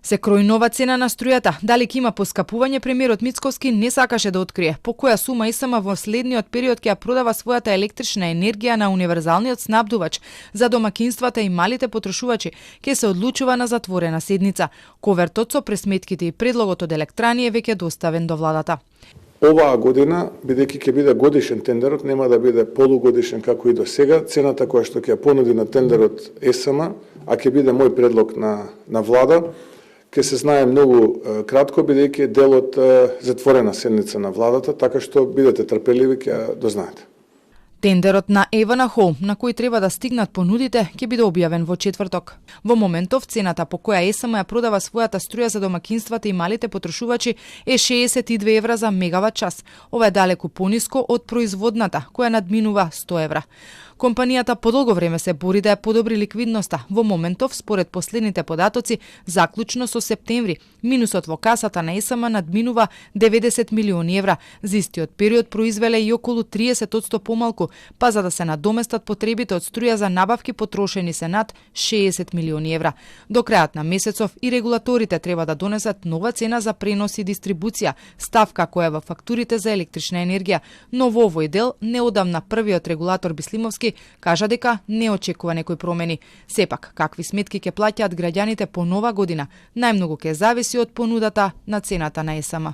Се крои нова цена на струјата. Дали ќе има поскапување, премиерот Мицковски не сакаше да открие. По која сума ЕСМ во следниот период ќе ја продава својата електрична енергија на универзалниот снабдувач за домакинствата и малите потрошувачи, ќе се одлучува на затворена седница. Ковертот со пресметките и предлогот од Електрани е веќе доставен до владата. Оваа година, бидејќи ќе биде годишен тендерот, нема да биде полугодишен како и до сега. Цената која што ќе ја понуди на тендерот ЕСМ, а ќе биде мој предлог на влада, ќе се знае многу кратко, бидејќи е дел од затворена седница на владата, така што бидете трпеливи, ќе ја дознаете. Тендерот на Евана Холм, на кој треба да стигнат понудите, ќе биде објавен во четврток. Во моментов цената по која ЕСМ ја продава својата струја за домакинствата и малите потрошувачи е 62 евра за мегават час. Ова е далеку пониско од производната, која надминува 100 евра. Компанијата подолго време се бори да ја подобри ликвидноста. Во моментов, според последните податоци, заклучно со септември, минусот во касата на ЕСМ надминува 90 милиони евра. За истиот период произвеле и околу 30% помалку, па за да се надоместат потребите од струја за набавки потрошени се над 60 милиони евра. До крајот на месецов и регулаторите треба да донесат нова цена за пренос и дистрибуција, ставка која е во фактурите за електрична енергија. Но во овој дел, неодамна првиот регулатор Бислимовски кажа дека не очекува некои промени. Сепак, какви сметки ќе плаќаат граѓаните по нова година, најмногу ќе зависи од понудата на цената на ЕСМ.